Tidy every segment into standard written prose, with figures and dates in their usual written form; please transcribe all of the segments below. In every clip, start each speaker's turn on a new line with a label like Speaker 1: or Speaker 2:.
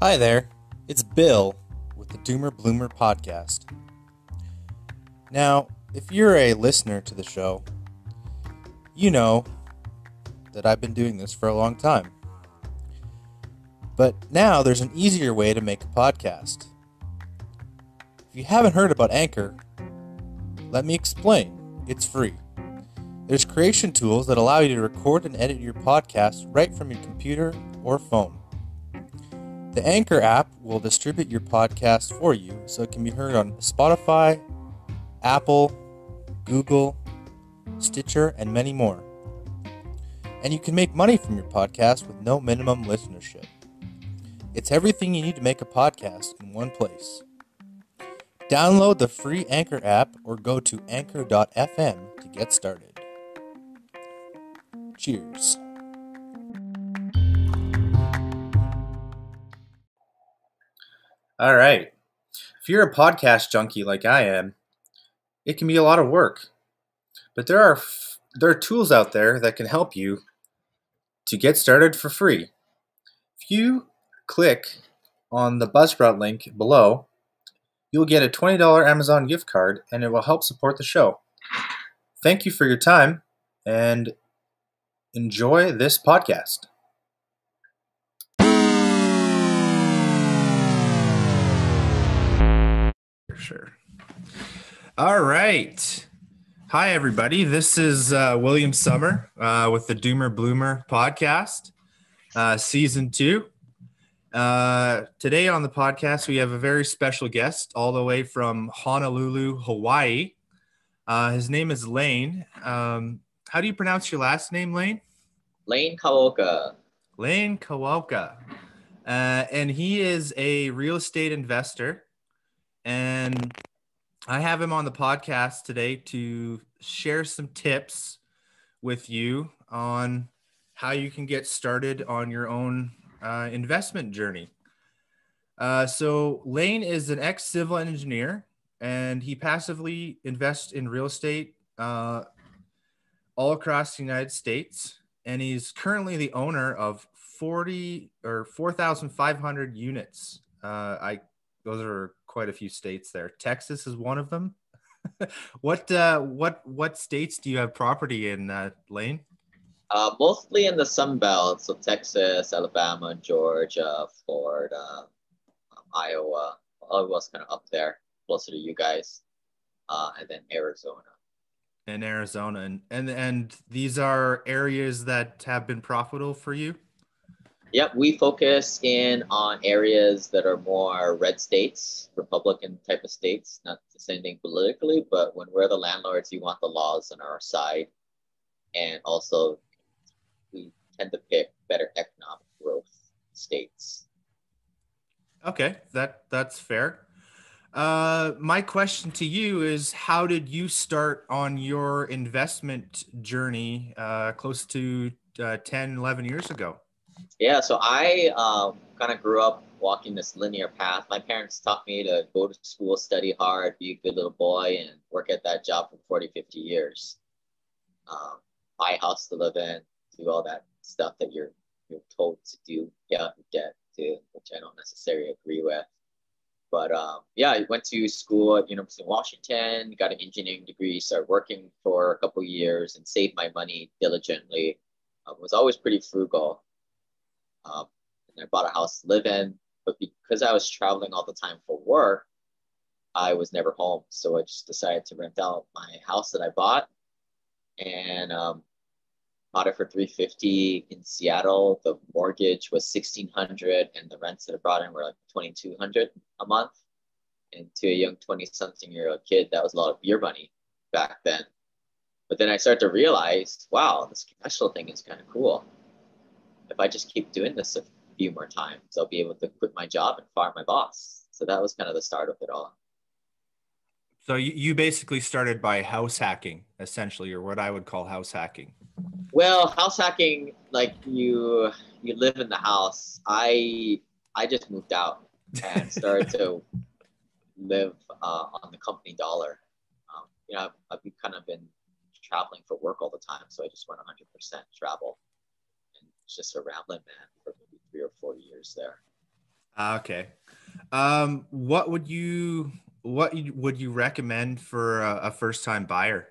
Speaker 1: Hi there, it's Bill with the Doomer Bloomer podcast. Now, if you're a listener to the show, you know that I've been doing this for a long time. But now there's an easier way to make a podcast. If you haven't heard about Anchor, let me explain. It's free. There's creation tools that allow you to record and edit your podcast right from your computer or phone. The Anchor app will distribute your podcast for you so it can be heard on Spotify, Apple, Google, Stitcher, and many more. And you can make money from your podcast with no minimum listenership. It's everything you need to make a podcast in one place. Download the free Anchor app or go to anchor.fm to get started. Cheers. All right. If you're a podcast junkie like I am, it can be a lot of work. But there are tools out there that can help you to get started for free. If you click on the Buzzsprout link below, you'll get a $20 Amazon gift card and it will help support the show. Thank you for your time and enjoy this podcast. Sure. All right. Hi, everybody. This is William Summer with the Doomer Bloomer podcast, season 2. Today on the podcast, we have a very special guest all the way from Honolulu, Hawaii. His name is Lane. How do you pronounce your last name, Lane?
Speaker 2: Lane Kawaoka.
Speaker 1: Lane Kawaoka. And he is a real estate investor. And I have him on the podcast today to share some tips with you on how you can get started on your own investment journey. So Lane is an ex-civil engineer, and he passively invests in real estate all across the United States. And he's currently the owner of 4,500 units. Those are quite a few states there. Texas is one of them. What states do you have property in, Lane?
Speaker 2: Mostly in the Sun Belt, so Texas, Alabama, Georgia, Florida, Iowa. All of us kind of up there, closer to you guys, and then Arizona.
Speaker 1: In Arizona, and these are areas that have been profitable for you?
Speaker 2: Yep, we focus in on areas that are more red states, Republican type of states, not to say anything politically, but when we're the landlords, you want the laws on our side. And also, we tend to pick better economic growth states.
Speaker 1: Okay, that's fair. My question to you is, how did you start on your investment journey close to 10, 11 years ago?
Speaker 2: Yeah, so I kind of grew up walking this linear path. My parents taught me to go to school, study hard, be a good little boy, and work at that job for 40, 50 years. Buy a house to live in, do all that stuff that you're told to do, get out of debt to, which I don't necessarily agree with. But yeah, I went to school at University of Washington, got an engineering degree, started working for a couple of years and saved my money diligently. Was always pretty frugal. And I bought a house to live in, but because I was traveling all the time for work, I was never home. So I just decided to rent out my house that I bought, and bought it for $350 in Seattle. The mortgage was $1,600, and the rents that I brought in were like $2,200 a month. And to a young 20-something-year-old kid, that was a lot of beer money back then. But then I started to realize, wow, this cash flow thing is kind of cool. If I just keep doing this a few more times, I'll be able to quit my job and fire my boss. So that was kind of the start of it all.
Speaker 1: So you basically started by house hacking, essentially, or what I would call house hacking.
Speaker 2: Well, house hacking, like you live in the house. I just moved out and started to live on the company dollar. I've kind of been traveling for work all the time, so I just went 100% travel. Just a rambling man for maybe 3 or 4 years there.
Speaker 1: Okay. Would you recommend for a first time buyer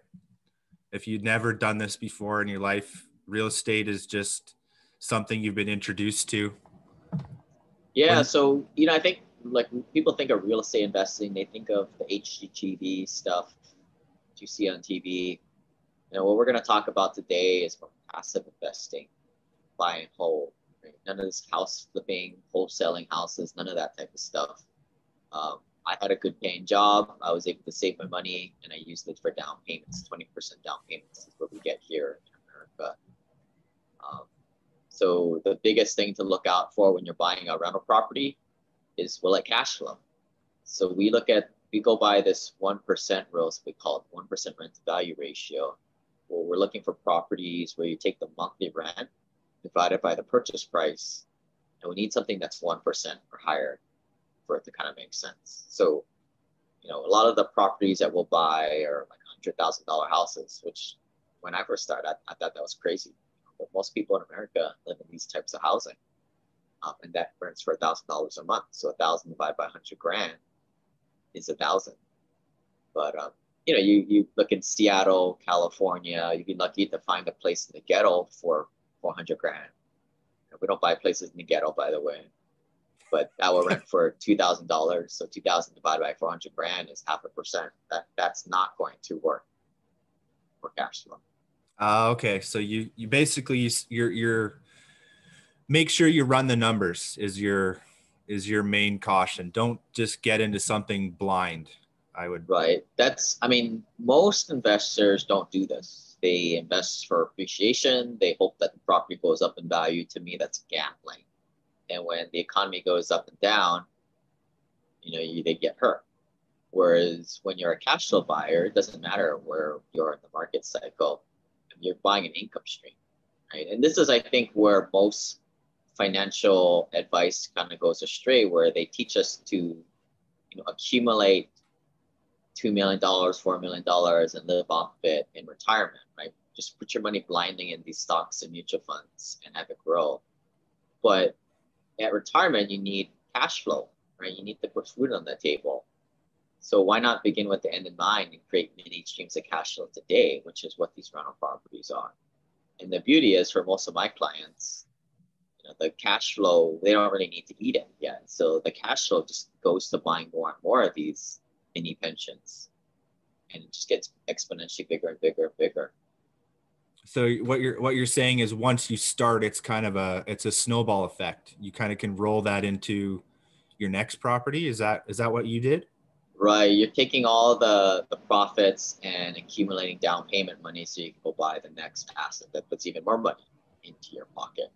Speaker 1: if you'd never done this before in your life? Real estate is just something you've been introduced to.
Speaker 2: Yeah,
Speaker 1: When
Speaker 2: so I think like when people think of real estate investing, they think of the HGTV stuff that you see on TV. What we're going to talk about today is from passive investing, buy and hold. Right? None of this house flipping, wholesaling houses, none of that type of stuff. I had a good paying job. I was able to save my money and I used it for down payments. 20% down payments is what we get here in America. Um, so the biggest thing to look out for when you're buying a rental property is, will it cash flow? So we go by this 1% rules, we call it 1% rent to value ratio, where we're looking for properties where you take the monthly rent divided by the purchase price, and we need something that's 1% or higher for it to kind of make sense. So, a lot of the properties that we'll buy are like $100,000 houses, which when I first started, I thought that was crazy. But most people in America live in these types of housing, and that rents for $1,000 a month. So 1,000 divided by 100 grand is 1,000. But you look in Seattle, California, you'd be lucky to find a place in the ghetto for 400 grand. We don't buy places in the ghetto, by the way, but that will rent for $2,000. So 2,000 divided by 400 grand is 0.5%. That's not going to work for cash flow.
Speaker 1: Okay, so you basically you're make sure you run the numbers is your main caution. Don't just get into something blind. I would.
Speaker 2: Right. Most investors don't do this. They invest for appreciation. They hope that the property goes up in value. To me, that's gambling. And when the economy goes up and down, they get hurt. Whereas when you're a cash flow buyer, it doesn't matter where you're in the market cycle. You're buying an income stream, right? And this is, I think, where most financial advice kind of goes astray, where they teach us to, accumulate $2 million, $4 million and live off of it in retirement, right? Just put your money blindly in these stocks and mutual funds and have it grow. But at retirement, you need cash flow, right? You need to put food on the table. So why not begin with the end in mind and create mini streams of cash flow today, which is what these rental properties are. And the beauty is, for most of my clients, the cash flow, they don't really need to eat it yet. So the cash flow just goes to buying more and more of these mini pensions, and it just gets exponentially bigger and bigger and bigger.
Speaker 1: So what you're saying is, once you start, it's kind of it's a snowball effect. You kind of can roll that into your next property. Is that what you did?
Speaker 2: Right. You're taking all the profits and accumulating down payment money so you can go buy the next asset that puts even more money into your pocket.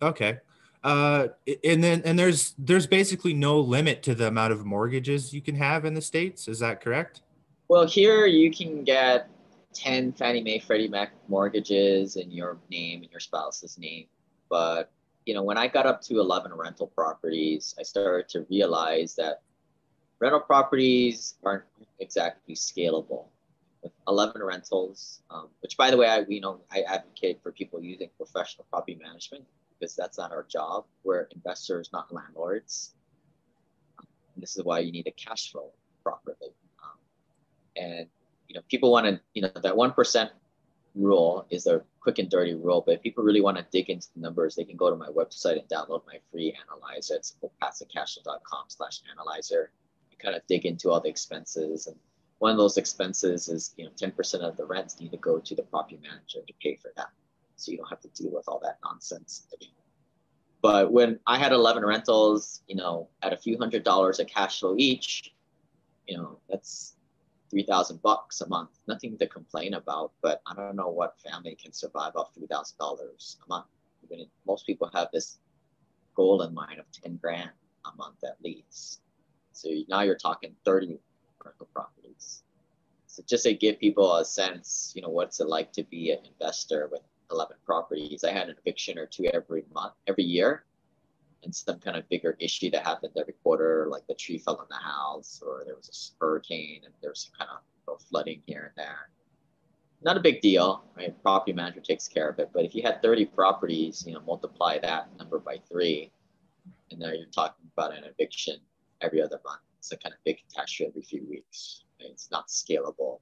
Speaker 1: Okay. And there's basically no limit to the amount of mortgages you can have in the States. Is that correct?
Speaker 2: Well, here you can get 10 Fannie Mae, Freddie Mac mortgages in your name and your spouse's name. But, when I got up to 11 rental properties, I started to realize that rental properties aren't exactly scalable. With 11 rentals, which, by the way, I advocate for people using professional property management, because that's not our job. We're investors, not landlords. And this is why you need to cash flow properly. And people want to, that 1% rule is a quick and dirty rule. But if people really want to dig into the numbers, they can go to my website and download my free analyzer. It's passivecashflow.com/analyzer. You kind of dig into all the expenses, and one of those expenses is 10% of the rents need to go to the property manager to pay for that, so you don't have to deal with all that nonsense. But when I had 11 rentals, at a few $100s of cash flow each, that's $3,000 a month. Nothing to complain about, but I don't know what family can survive off $3,000 a month. Most people have this goal in mind of 10 grand a month at least. So now you're talking 30 rental properties. So just to give people a sense, what's it like to be an investor with 11 properties. I had an eviction or two every year, and some kind of bigger issue that happened every quarter, like the tree fell in the house, or there was a hurricane, and there was some kind of flooding here and there. Not a big deal, right? Property manager takes care of it. But if you had 30 properties, multiply that number by 3, And now you're talking about an eviction every other month. It's a kind of big catastrophe every few weeks. It's not scalable.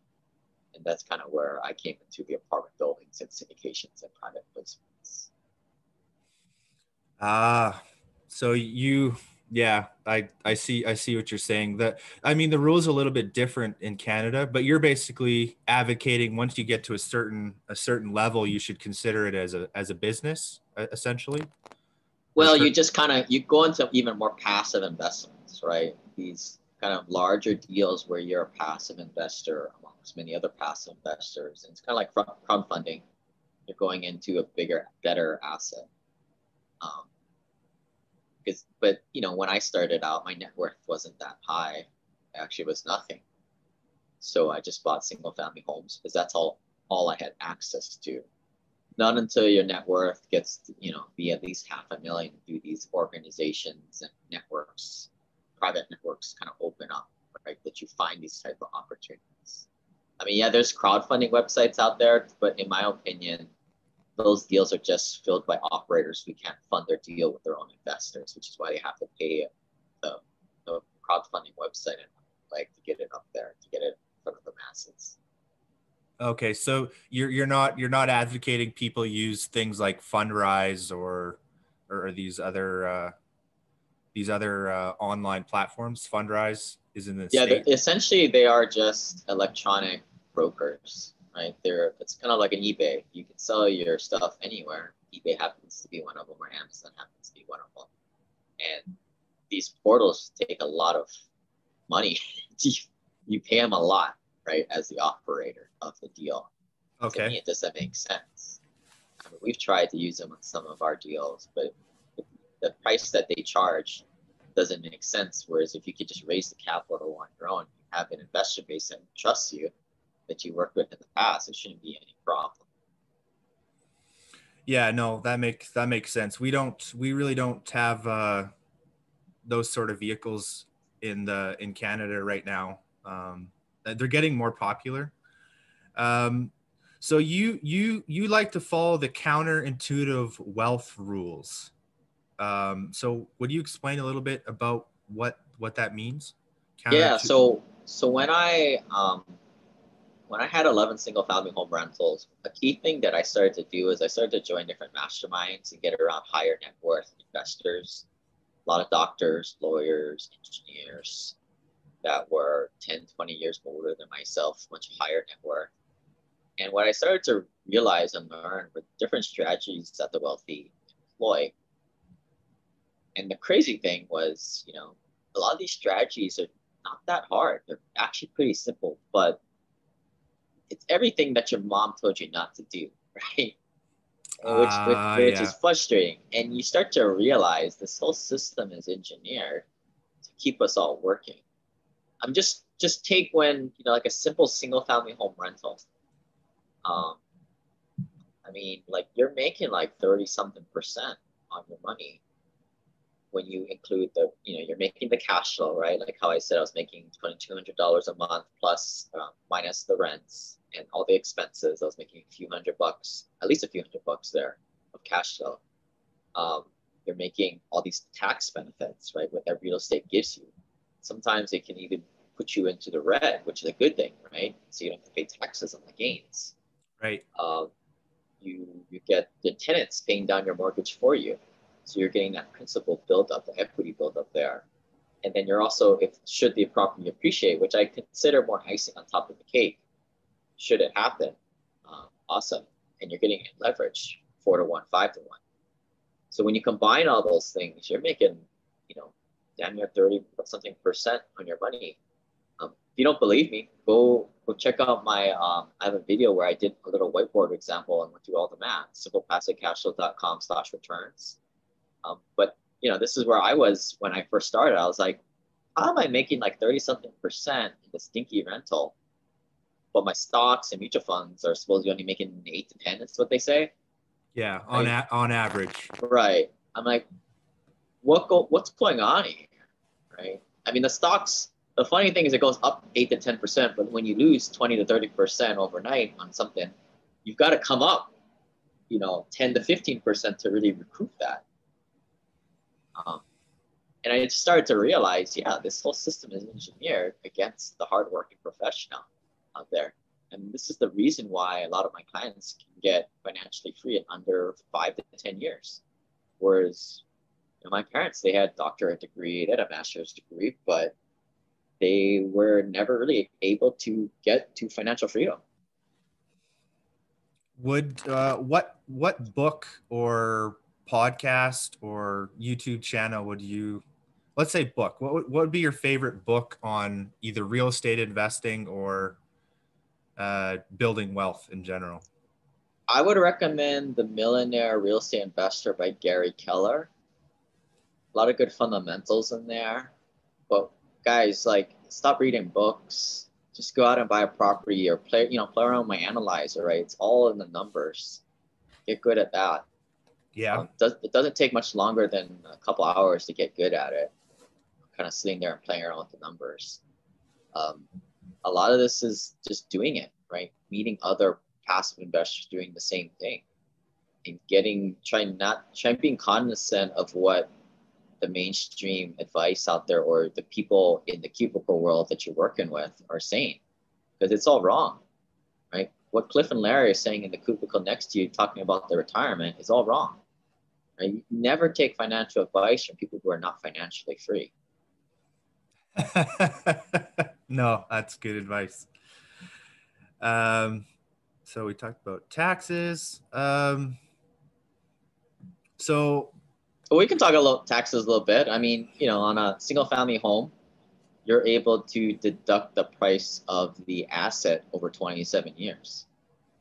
Speaker 2: And that's kind of where I came into the apartment buildings and syndications and private placements.
Speaker 1: So yeah, I see what you're saying. I mean, the rules are a little bit different in Canada, but you're basically advocating once you get to a certain level, you should consider it as a business, essentially.
Speaker 2: Well, you just you go into even more passive investments, right? These kind of larger deals where you're a passive investor amongst many other passive investors. And it's kind of like crowdfunding. You're going into a bigger, better asset. But when I started out, my net worth wasn't that high. Actually, it was nothing. So I just bought single family homes because that's all I had access to. Not until your net worth gets to, be at least $500,000 through these organizations and networks, private networks kind of open up, right? That you find these type of opportunities. I mean, yeah, there's crowdfunding websites out there, but in my opinion, those deals are just filled by operators who can't fund their deal with their own investors, which is why they have to pay the crowdfunding website and to get it up there, to get it in front of the masses.
Speaker 1: Okay, so you're not advocating people use things like Fundrise or these other online platforms. Fundrise is in the States.
Speaker 2: Essentially they are just electronic brokers, right? It's kind of like an eBay. You can sell your stuff anywhere. eBay happens to be one of them, or Amazon happens to be one of them. And these portals take a lot of money. You pay them a lot, right, as the operator of the deal.
Speaker 1: Okay.
Speaker 2: To me, it doesn't make sense. I mean, we've tried to use them on some of our deals, but the price that they charge doesn't make sense. Whereas if you could just raise the capital on your own, you have an investor base that trusts you, that you worked with in the past, it shouldn't be any problem.
Speaker 1: Yeah, no, that makes sense. We really don't have those sort of vehicles in Canada right now. They're getting more popular. So you like to follow the counterintuitive wealth rules. So would you explain a little bit about what that means?
Speaker 2: Yeah. So when I had 11 single family home rentals, a key thing that I started to do is I started to join different masterminds and get around higher net worth investors. A lot of doctors, lawyers, engineers that were 10, 20 years older than myself, much higher net worth. And what I started to realize and learn were different strategies that the wealthy employ. And the crazy thing was, a lot of these strategies are not that hard. They're actually pretty simple, but it's everything that your mom told you not to do, right? Which is frustrating. And you start to realize this whole system is engineered to keep us all working. I'm just take when, like a simple single family home rental. I mean, like you're making like 30 something percent on your money when you include you're making the cash flow, right? Like how I said, I was making $2,200 a month plus minus the rents and all the expenses. I was making a few $100, at least a few $100 there of cash flow. You're making all these tax benefits, right? What that real estate gives you. Sometimes it can even put you into the red, which is a good thing, right? So you don't have to pay taxes on the gains.
Speaker 1: Right.
Speaker 2: You get the tenants paying down your mortgage for you. So you're getting that principal build up, the equity build up there. And then you're also, should the property appreciate, which I consider more icing on top of the cake, should it happen, awesome. And you're getting leverage 4-to-1, 5-to-1. So when you combine all those things, you're making, damn near 30-something% on your money. If you don't believe me, go check out my, I have a video where I did a little whiteboard example and went through all the math, simplepassivecashflow.com/returns. But this is where I was when I first started. I was like, how am I making like 30-something% in the stinky rental? But my stocks and mutual funds are supposed to be only making 8 to 10. That's what they say.
Speaker 1: Yeah, on average.
Speaker 2: Right. I'm like, what's going on here? Right. I mean, the stocks. The funny thing is, it goes up 8 to 10%, but when you lose 20 to 30% overnight on something, you've got to come up, 10 to 15% to really recoup that. And I just started to realize, yeah, this whole system is engineered against the hardworking professional out there. And this is the reason why a lot of my clients can get financially free in under 5 to 10 years. Whereas my parents, they had a doctorate degree, they had a master's degree, but they were never really able to get to financial freedom.
Speaker 1: Would what book or podcast or YouTube channel would you, let's say book, what would be your favorite book on either real estate investing or building wealth in general?
Speaker 2: I would recommend The Millionaire Real Estate Investor by Gary Keller. A lot of good fundamentals in there. But guys, like, stop reading books. Just go out and buy a property or play around with my analyzer, right? It's all in the numbers. Get good at that.
Speaker 1: Yeah.
Speaker 2: It doesn't take much longer than a couple hours to get good at it. Kind of sitting there and playing around with the numbers. A lot of this is just doing it, right? Meeting other passive investors doing the same thing, and trying being cognizant of what the mainstream advice out there or the people in the cubicle world that you're working with are saying, because it's all wrong, right? What Cliff and Larry are saying in the cubicle next to you, talking about their retirement, is all wrong, right? You never take financial advice from people who are not financially free.
Speaker 1: No, that's good advice. So we talked about taxes. So
Speaker 2: we can talk about taxes a little bit. I mean, on a single family home, you're able to deduct the price of the asset over 27 years.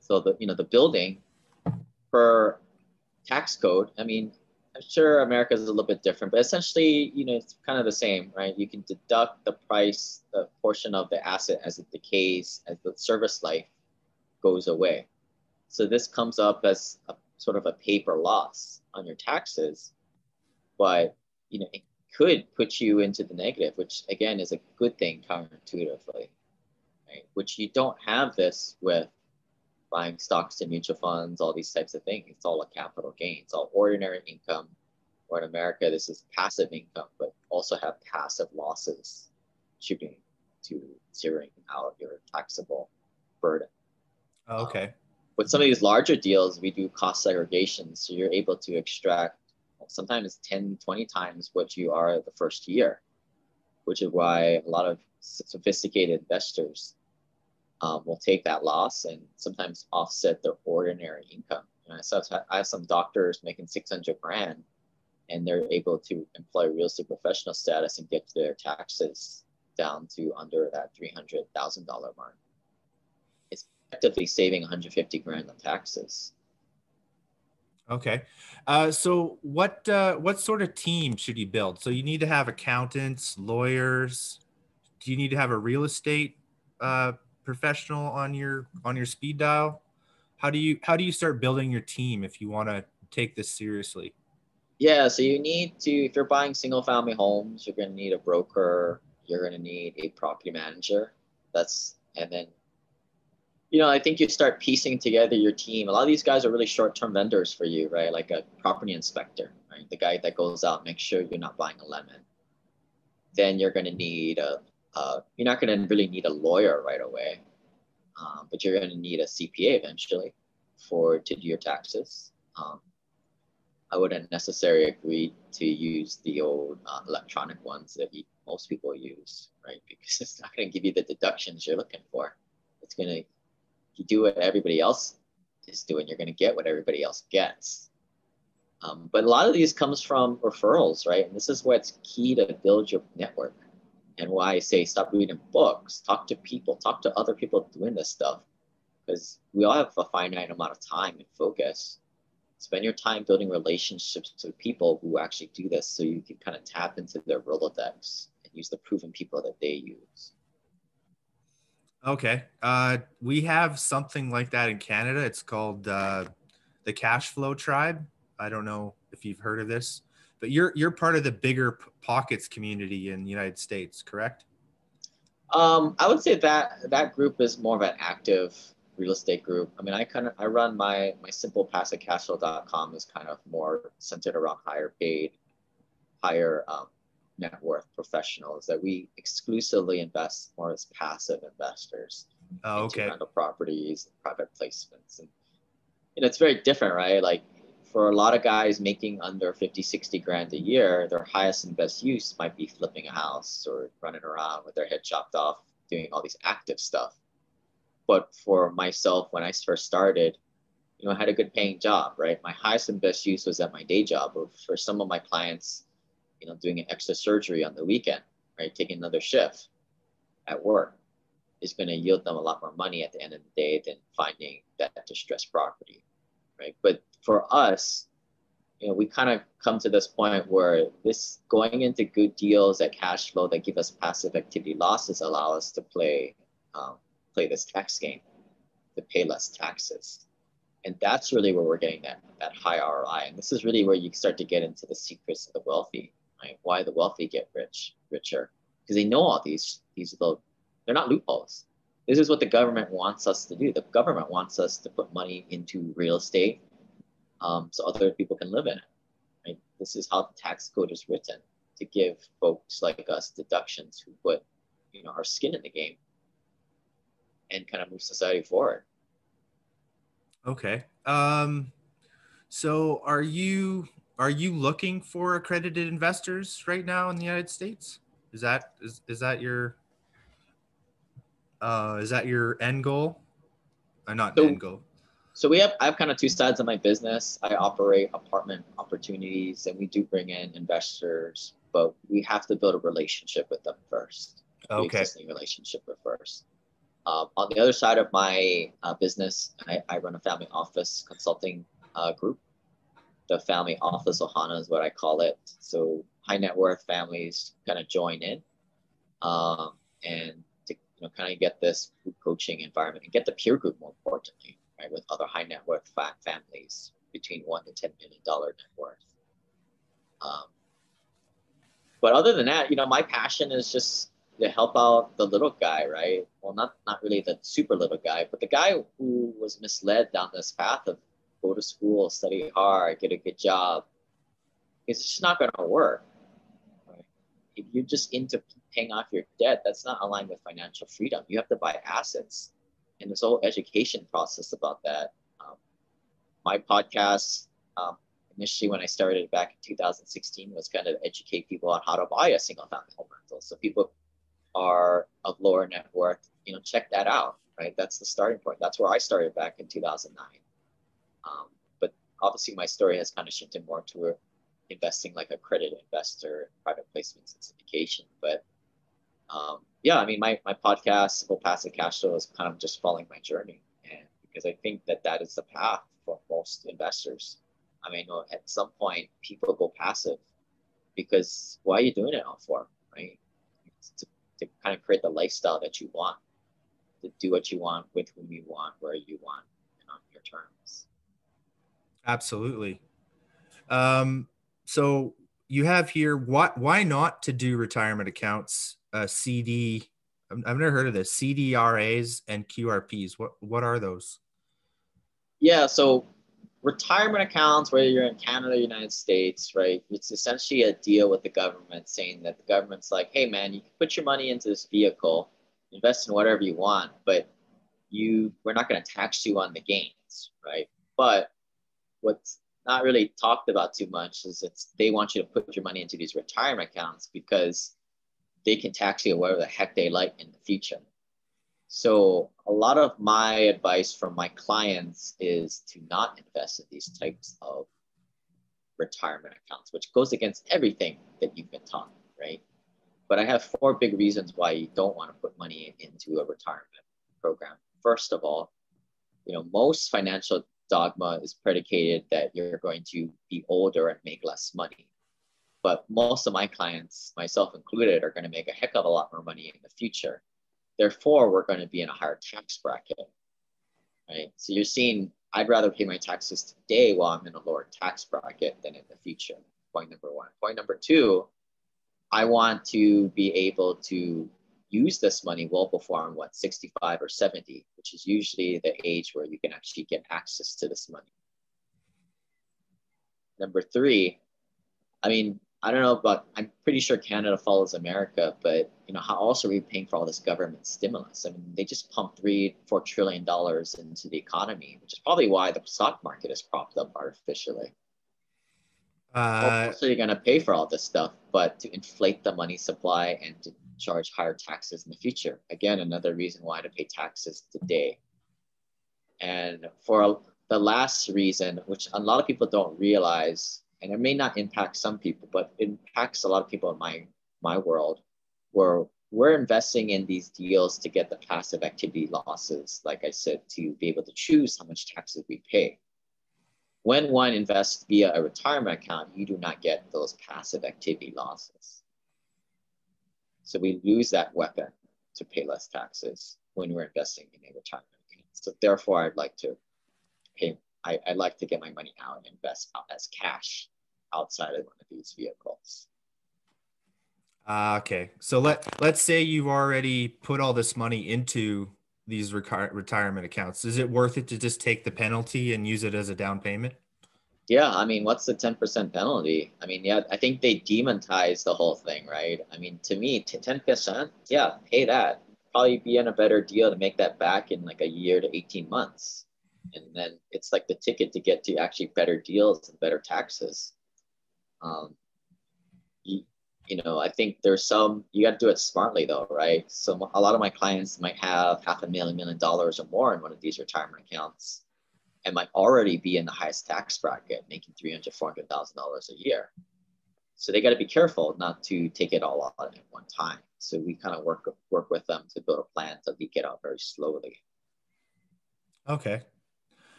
Speaker 2: So the building per tax code, I mean, I'm sure America is a little bit different, but essentially, it's kind of the same, right? You can deduct the price, the portion of the asset as it decays, as the service life goes away. So this comes up as a sort of a paper loss on your taxes, but it could put you into the negative, which again is a good thing counterintuitively, right? Which you don't have this with buying stocks and mutual funds, all these types of things. It's all a capital gain. It's all ordinary income. Or in America, this is passive income, but also have passive losses shooting to zeroing out your taxable burden.
Speaker 1: Okay.
Speaker 2: With some of these larger deals, we do cost segregation. So you're able to extract sometimes 10, 20 times what you are the first year, which is why a lot of sophisticated investors will take that loss and sometimes offset their ordinary income. I have some doctors making 600 grand, and they're able to employ real estate professional status and get their taxes down to under that $300,000 mark. It's effectively saving 150 grand on taxes.
Speaker 1: Okay. So what sort of team should you build? So you need to have accountants, lawyers. Do you need to have a real estate professional on your speed dial? How do you start building your team if you want to take this seriously?
Speaker 2: Yeah, so you need to, if you're buying single family homes, you're going to need a broker, you're going to need a property manager. And then I think you start piecing together your team. A lot of these guys are really short-term vendors for you, right? Like a property inspector, right? The guy that goes out, make sure you're not buying a lemon. Then you're going to need you're not going to really need a lawyer right away, but you're going to need a CPA eventually to do your taxes. I wouldn't necessarily agree to use the old electronic ones that most people use, right? Because it's not going to give you the deductions you're looking for. It's going to, if you do what everybody else is doing, you're going to get what everybody else gets. But a lot of these comes from referrals, right? And this is what's key to build your network. And why I say stop reading books, talk to people, talk to other people doing this stuff. Because we all have a finite amount of time and focus. Spend your time building relationships with people who actually do this so you can kind of tap into their Rolodex and use the proven people that they use.
Speaker 1: Okay. We have something like that in Canada. It's called the Cashflow tribe. I don't know if you've heard of this, but you're part of the bigger pockets community in the United States, correct?
Speaker 2: I would say that group is more of an active real estate group. I mean, I run my simple passive cashflow.com is kind of more centered around higher paid, higher net worth professionals that we exclusively invest more as passive investors
Speaker 1: Oh,
Speaker 2: into
Speaker 1: okay.
Speaker 2: rental properties, private placements. And it's very different, right? Like for a lot of guys making under 50, 60 grand a year, their highest and best use might be flipping a house or running around with their head chopped off, doing all these active stuff. But for myself, when I first started, I had a good paying job, right? My highest and best use was at my day job. Or for some of my clients, doing an extra surgery on the weekend, right? Taking another shift at work is going to yield them a lot more money at the end of the day than finding that distressed property, right? But for us, we kind of come to this point where this going into good deals at cash flow that give us passive activity losses allow us to play this tax game, to pay less taxes. And that's really where we're getting that high ROI. And this is really where you start to get into the secrets of the wealthy, right? Why the wealthy get richer. Because they know all these little, they're not loopholes. This is what the government wants us to do. The government wants us to put money into real estate so other people can live in it, right? This is how the tax code is written, to give folks like us deductions who put, our skin in the game and kind of move society forward.
Speaker 1: Okay. So are you looking for accredited investors right now in the United States? Is that your end goal? Not an
Speaker 2: So
Speaker 1: end goal.
Speaker 2: So I have kind of two sides of my business. I operate apartment opportunities and we do bring in investors, but we have to build a relationship with them first, the
Speaker 1: Okay.
Speaker 2: existing relationship with first. On the other side of my business, I run a family office consulting group. The family office Ohana is what I call it. So high net worth families kind of join in and to kind of get this group coaching environment and get the peer group, more importantly, right, with other high net worth families between $1 to $10 million net worth. But other than that, my passion is just to help out the little guy, right? Well, not really the super little guy, but the guy who was misled down this path of go to school, study hard, get a good job. It's just not going to work. Right? If you're just into paying off your debt, that's not aligned with financial freedom. You have to buy assets. And this whole education process about that. My podcast, initially when I started back in 2016, was kind of educate people on how to buy a single family home rental. So people are of lower net worth, check that out, right? That's the starting point. That's where I started back in 2009. But obviously my story has kind of shifted more to investing like accredited investor, private placements and syndication. But yeah, I mean, my podcast, Simple Passive Cashflow, is kind of just following my journey. And because I think that is the path for most investors. I mean, at some point people go passive because why are you doing it all for, right? To kind of create the lifestyle that you want, to do what you want with whom you want, where you want, and on your terms.
Speaker 1: Absolutely. So you have here, why not to do retirement accounts, CD? I've never heard of this, CDRAs and QRPs. What are those?
Speaker 2: Yeah, so retirement accounts, whether you're in Canada, United States, right? It's essentially a deal with the government saying that the government's like, hey man, you can put your money into this vehicle, invest in whatever you want, but we're not going to tax you on the gains, right? But what's not really talked about too much is they want you to put your money into these retirement accounts because they can tax you whatever the heck they like in the future. So a lot of my advice from my clients is to not invest in these types of retirement accounts, which goes against everything that you've been taught, right? But I have 4 big reasons why you don't want to put money into a retirement program. First of all, most financial dogma is predicated that you're going to be older and make less money. But most of my clients, myself included, are going to make a heck of a lot more money in the future. Therefore, we're going to be in a higher tax bracket, right? So you're seeing, I'd rather pay my taxes today while I'm in a lower tax bracket than in the future. Point number 1. Point number 2, I want to be able to use this money well before I'm 65 or 70, which is usually the age where you can actually get access to this money. Number 3, I mean, I don't know, but I'm pretty sure Canada follows America, but how else are we paying for all this government stimulus? I mean, they just pumped $3-4 trillion into the economy, which is probably why the stock market is propped up artificially. How else are you going to pay for all this stuff but to inflate the money supply and to charge higher taxes in the future? Again, another reason why to pay taxes today. And for the last reason, which a lot of people don't realize, and it may not impact some people, but it impacts a lot of people in my world, where we're investing in these deals to get the passive activity losses, like I said, to be able to choose how much taxes we pay. When one invests via a retirement account, you do not get those passive activity losses. So we lose that weapon to pay less taxes when we're investing in a retirement account. So therefore, I'd like to get my money out and invest out as cash outside of one of these vehicles.
Speaker 1: Okay. So let's say you've already put all this money into these retirement accounts. Is it worth it to just take the penalty and use it as a down payment?
Speaker 2: Yeah, I mean, what's the 10% penalty? I mean, yeah, I think they demonetized the whole thing, right? I mean, to me, 10%, yeah, pay that. Probably be in a better deal to make that back in like a year to 18 months. And then it's like the ticket to get to actually better deals and better taxes. I think there's you got to do it smartly though, right? So a lot of my clients might have $500,000, $1 million or more in one of these retirement accounts and might already be in the highest tax bracket, making $300,000, $400,000 a year. So they got to be careful not to take it all out at one time. So we kind of work with them to build a plan to leak it out very slowly.
Speaker 1: Okay.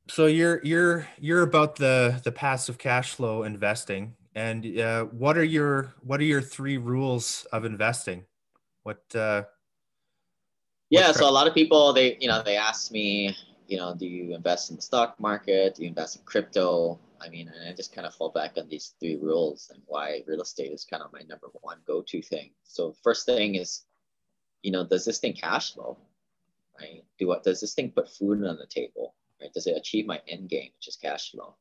Speaker 1: So you're about the passive cash flow investing, and what are your 3 rules of investing?
Speaker 2: Yeah, so a lot of people they ask me, do you invest in the stock market? Do you invest in crypto? I mean, and I just kind of fall back on these 3 rules and why real estate is kind of my number one go-to thing. So first thing is, does this thing cash flow? Right? Does this thing put food on the table? Right? Does it achieve my end game, which is cash flow?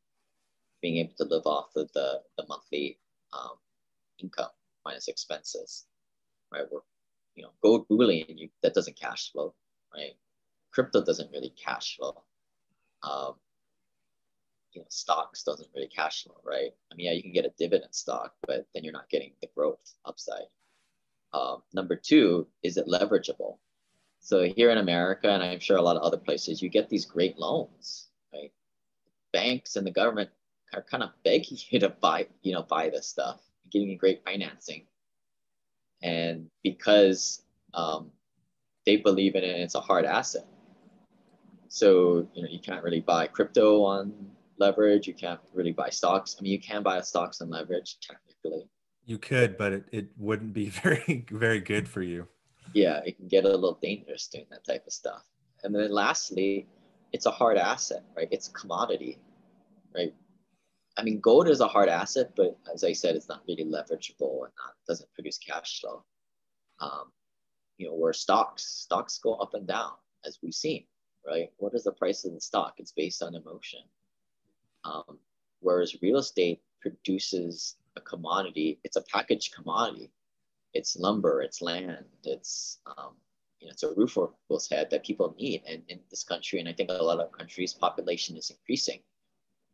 Speaker 2: Being able to live off of the monthly income minus expenses, right? Gold bullion, that doesn't cash flow, right? Crypto doesn't really cash flow. Stocks doesn't really cash flow, right? I mean, yeah, you can get a dividend stock, but then you're not getting the growth upside. Number 2, is it leverageable? So here in America, and I'm sure a lot of other places, you get these great loans, right? Banks and the government are kind of begging you to buy this stuff, giving you great financing. And because they believe in it, it's a hard asset. So, you can't really buy crypto on leverage. You can't really buy stocks. I mean, you can buy stocks on leverage, technically.
Speaker 1: You could, but it wouldn't be very, very good for you.
Speaker 2: Yeah, it can get a little dangerous doing that type of stuff. And then lastly, it's a hard asset, right? It's a commodity, right? I mean, gold is a hard asset, but as I said, it's not really leverageable and doesn't produce cash flow. Where stocks go up and down, as we've seen, right? What is the price of the stock? It's based on emotion. Whereas real estate produces a commodity. It's a packaged commodity. It's lumber, it's land, it's a roof over people's head that people need. And in this country, and I think a lot of countries, population is increasing,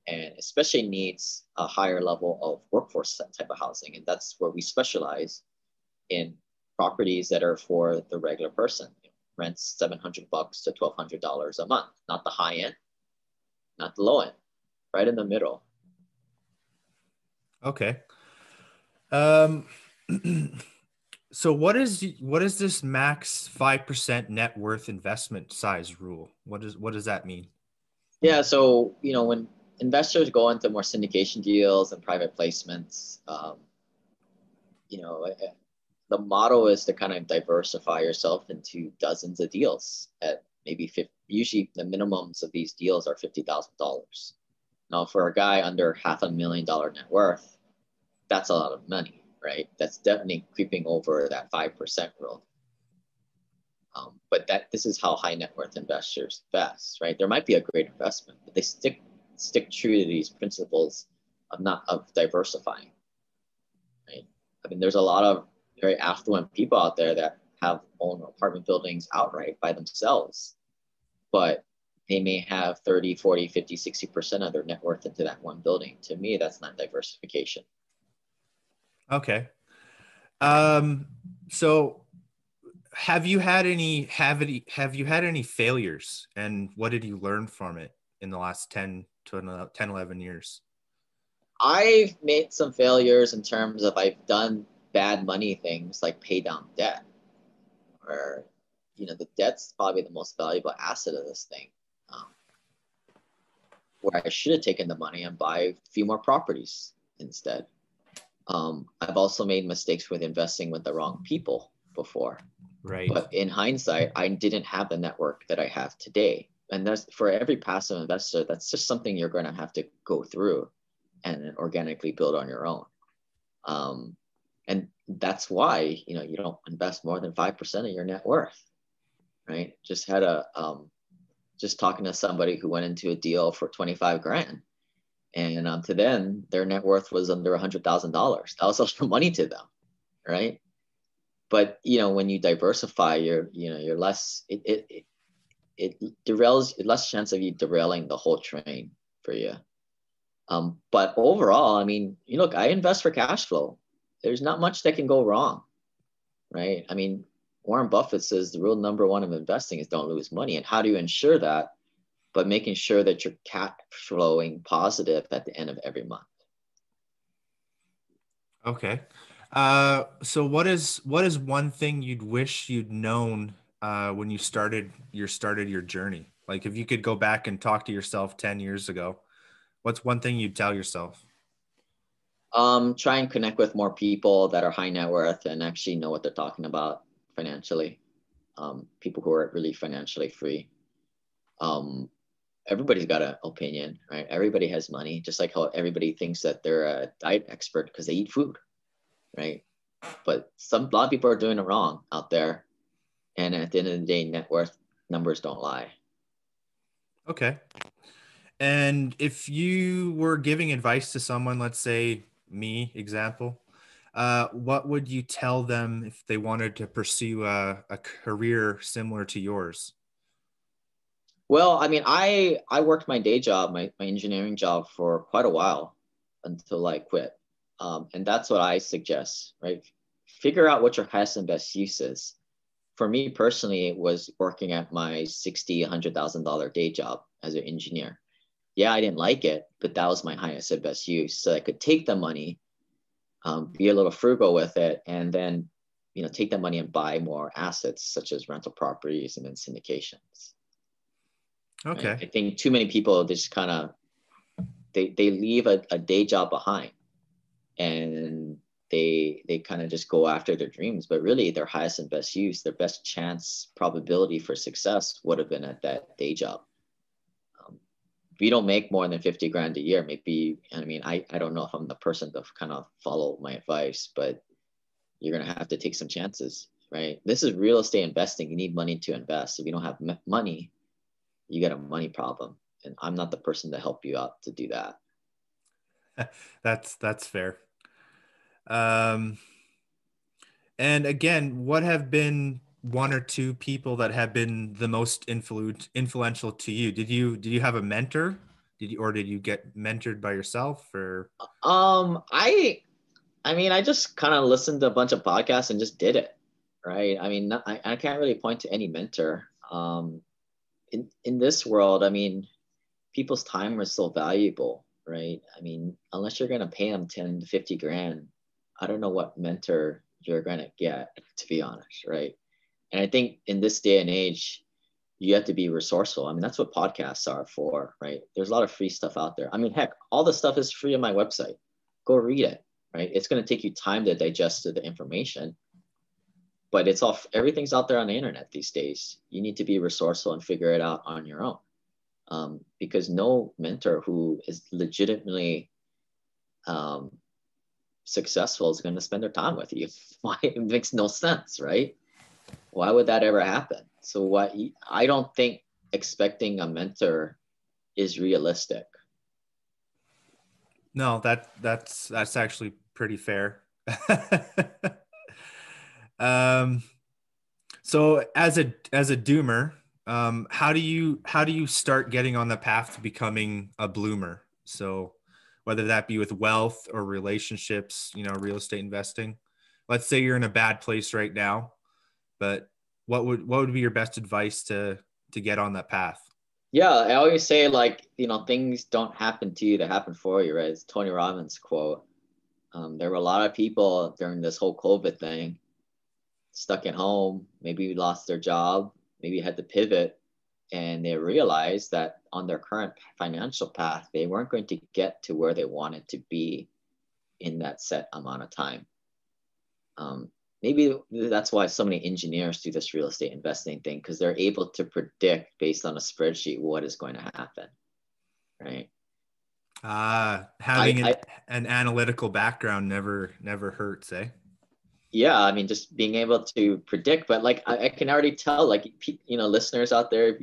Speaker 2: and especially needs a higher level of workforce type of housing. And that's where we specialize in properties that are for the regular person. Rents $700 to $1,200 a month, not the high end, not the low end, right in the middle.
Speaker 1: Okay. So what is this max 5% net worth investment size rule? What does that mean?
Speaker 2: Yeah, so when investors go into more syndication deals and private placements, the motto is to kind of diversify yourself into dozens of deals at maybe 50. Usually the minimums of these deals are $50,000. Now, for a guy under $500,000 net worth, that's a lot of money, right? That's definitely creeping over that 5% rule. But this is how high net worth investors invest, right? There might be a great investment, but they stick true to these principles of diversifying, right? I mean, there's a lot of very affluent people out there that have own apartment buildings outright by themselves, but they may have 30, 40, 50, 60% of their net worth into that one building. To me, that's not diversification.
Speaker 1: Okay. So have you had any failures, and what did you learn from it in the last 10 to 10, 11 years?
Speaker 2: I've made some failures in terms of I've done bad money things like pay down debt, or, the debt's probably the most valuable asset of this thing. Where I should have taken the money and buy a few more properties instead. I've also made mistakes with investing with the wrong people before.
Speaker 1: Right.
Speaker 2: But in hindsight, I didn't have the network that I have today. And that's for every passive investor, that's just something you're going to have to go through and organically build on your own. And that's why, you don't invest more than 5% of your net worth, right? Just talking to somebody who went into a deal for 25 grand. And to them, their net worth was under $100,000. That was also money to them, right? But when you diversify, you're less. It derails. Less chance of you derailing the whole train for you. But overall, I mean, look, I invest for cash flow. There's not much that can go wrong, right? I mean, Warren Buffett says the rule number one of investing is don't lose money. And how do you ensure that? But making sure that you're cash flowing positive at the end of every month.
Speaker 1: Okay. So what is one thing you'd wish you'd known when you started your journey? Like if you could go back and talk to yourself 10 years ago, what's one thing you'd tell yourself?
Speaker 2: Try and connect with more people that are high net worth and actually know what they're talking about financially. People who are really financially free. Everybody's got an opinion, right? Everybody has money, just like how everybody thinks that they're a diet expert because they eat food, right? But a lot of people are doing it wrong out there. And at the end of the day, net worth numbers don't lie.
Speaker 1: Okay. And if you were giving advice to someone, let's say me, example, what would you tell them if they wanted to pursue a career similar to yours?
Speaker 2: Well, I mean, I worked my day job, my engineering job for quite a while until I quit. And that's what I suggest, right? Figure out what your highest and best use is. For me personally, it was working at my $60,000, $100,000 day job as an engineer. Yeah, I didn't like it, but that was my highest and best use. So I could take the money, be a little frugal with it, and then, take that money and buy more assets such as rental properties and then syndications.
Speaker 1: Okay.
Speaker 2: Right? I think too many people just kind of, they leave a day job behind and they kind of just go after their dreams, but really their highest and best use, their best chance probability for success would have been at that day job. If you don't make more than 50 grand a year, maybe, I mean, I don't know if I'm the person to kind of follow my advice, but you're going to have to take some chances, right? This is real estate investing. You need money to invest. If you don't have money, you got a money problem. And I'm not the person to help you out to do that.
Speaker 1: That's fair. And again, what have been one or two people that have been the most influential to you? Did you have a mentor? Did you get mentored by yourself or?
Speaker 2: I mean, I just kind of listened to a bunch of podcasts and just did it, right? I mean, I can't really point to any mentor. In this world, I mean, people's time is so valuable, right? I mean, unless you're going to pay them 10 to 50 grand, I don't know what mentor you're going to get, to be honest, right? And I think in this day and age, you have to be resourceful. I mean, that's what podcasts are for, right? There's a lot of free stuff out there. I mean, heck, all the stuff is free on my website. Go read it, right? It's going to take you time to digest the information, but everything's out there on the internet these days. You need to be resourceful and figure it out on your own. Because no mentor who is legitimately successful is going to spend their time with you. Why? It makes no sense, right? Why would that ever happen? So I don't think expecting a mentor is realistic.
Speaker 1: No, that's actually pretty fair. um, so as a doomer, how do you start getting on the path to becoming a bloomer? So whether that be with wealth or relationships, real estate investing. Let's say you're in a bad place right now, but what would be your best advice to get on that path?
Speaker 2: Yeah, I always say like, things don't happen to you, they happen for you, right? It's Tony Robbins quote. There were a lot of people during this whole COVID thing stuck at home, maybe lost their job, maybe had to pivot, and they realized that on their current financial path, they weren't going to get to where they wanted to be in that set amount of time. Maybe that's why so many engineers do this real estate investing thing, because they're able to predict based on a spreadsheet what is going to happen, right?
Speaker 1: Having an analytical background never hurts, eh?
Speaker 2: Yeah, I mean, just being able to predict, but like I can already tell, like, listeners out there,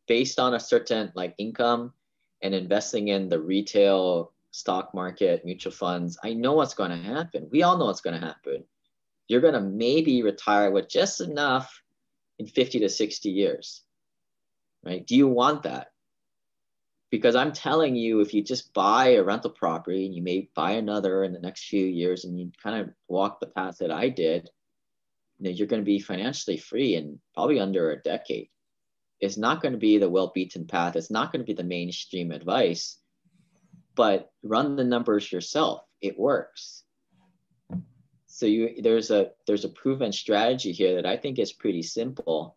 Speaker 2: based on a certain like income and investing in the retail stock market, mutual funds, I know what's going to happen. We all know what's going to happen. You're going to maybe retire with just enough in 50 to 60 years, right? Do you want that? Because I'm telling you, if you just buy a rental property and you may buy another in the next few years and you kind of walk the path that I did, you're going to be financially free in probably under a decade. It's not going to be the well-beaten path. It's not going to be the mainstream advice, but run the numbers yourself. It works. So there's a proven strategy here that I think is pretty simple.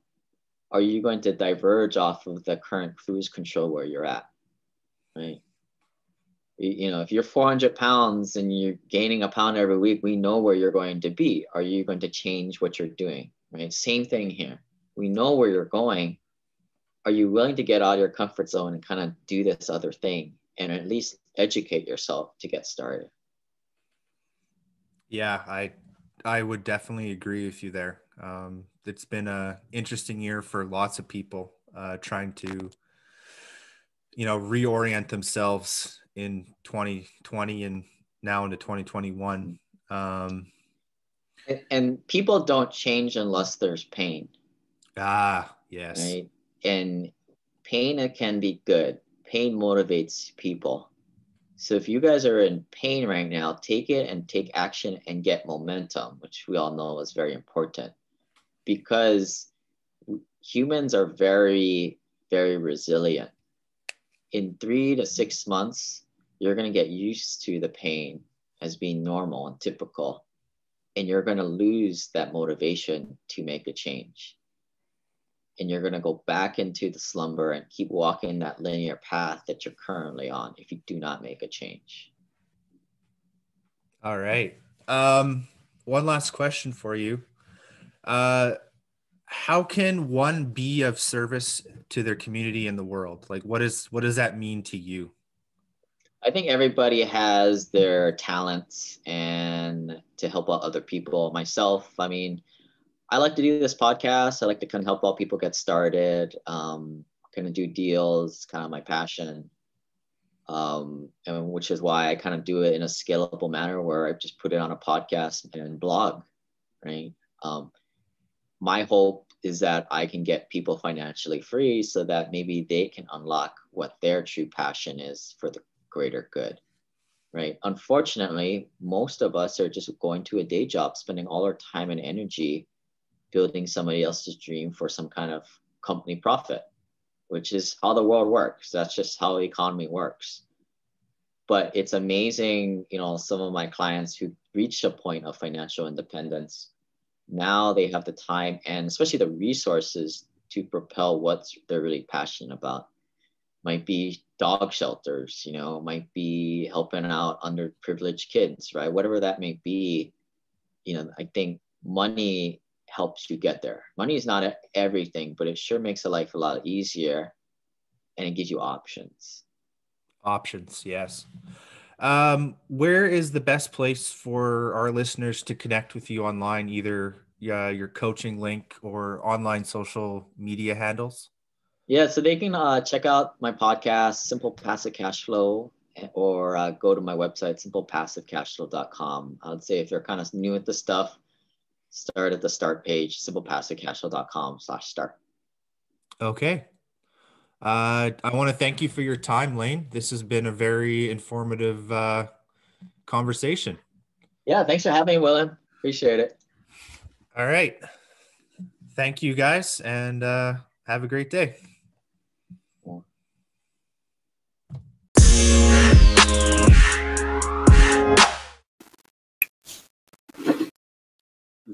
Speaker 2: Are you going to diverge off of the current cruise control where you're at? Right. If you're 400 pounds and you're gaining a pound every week, we know where you're going to be. Are you going to change what you're doing? Right. Same thing here. We know where you're going. Are you willing to get out of your comfort zone and kind of do this other thing and at least educate yourself to get started?
Speaker 1: Yeah, I would definitely agree with you there. It's been a interesting year for lots of people trying to reorient themselves in 2020 and now into 2021.
Speaker 2: And people don't change unless there's pain.
Speaker 1: Yes.
Speaker 2: Right. And pain can be good. Pain motivates people. So if you guys are in pain right now, take it and take action and get momentum, which we all know is very important, because humans are very, very resilient. In 3 to 6 months, you're going to get used to the pain as being normal and typical, and you're going to lose that motivation to make a change. And you're going to go back into the slumber and keep walking that linear path that you're currently on if you do not make a change.
Speaker 1: All right. One last question for you. How can one be of service to their community in the world? Like, what does that mean to you?
Speaker 2: I think everybody has their talents and to help out other people. Myself, I mean, I like to do this podcast. I like to kind of help out people get started, kind of do deals, kind of my passion. And which is why I kind of do it in a scalable manner where I just put it on a podcast and blog, right? My hope is that I can get people financially free so that maybe they can unlock what their true passion is for the greater good, right? Unfortunately, most of us are just going to a day job, spending all our time and energy building somebody else's dream for some kind of company profit, which is how the world works. That's just how the economy works. But it's amazing, some of my clients who reached a point of financial independence, now they have the time and especially the resources to propel what they're really passionate about. Might be dog shelters, might be helping out underprivileged kids, right? Whatever that may be, I think money helps you get there. Money is not everything, but it sure makes a life a lot easier and it gives you options.
Speaker 1: Options, yes. Where is the best place for our listeners to connect with you online, either your coaching link or online social media handles?
Speaker 2: Yeah, so they can check out my podcast, Simple Passive Cash Flow. or go to my website, simplepassivecashflow.com. I would say if you're kind of new at the stuff, start at the start page, simplepassivecashflow.com/start.
Speaker 1: Okay. I want to thank you for your time, Lane. This has been a very informative conversation.
Speaker 2: Yeah, thanks for having me, William. Appreciate it.
Speaker 1: All right. Thank you, guys, and have a great day.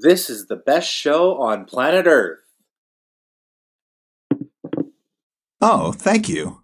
Speaker 1: This is the best show on planet Earth.
Speaker 3: Oh, thank you.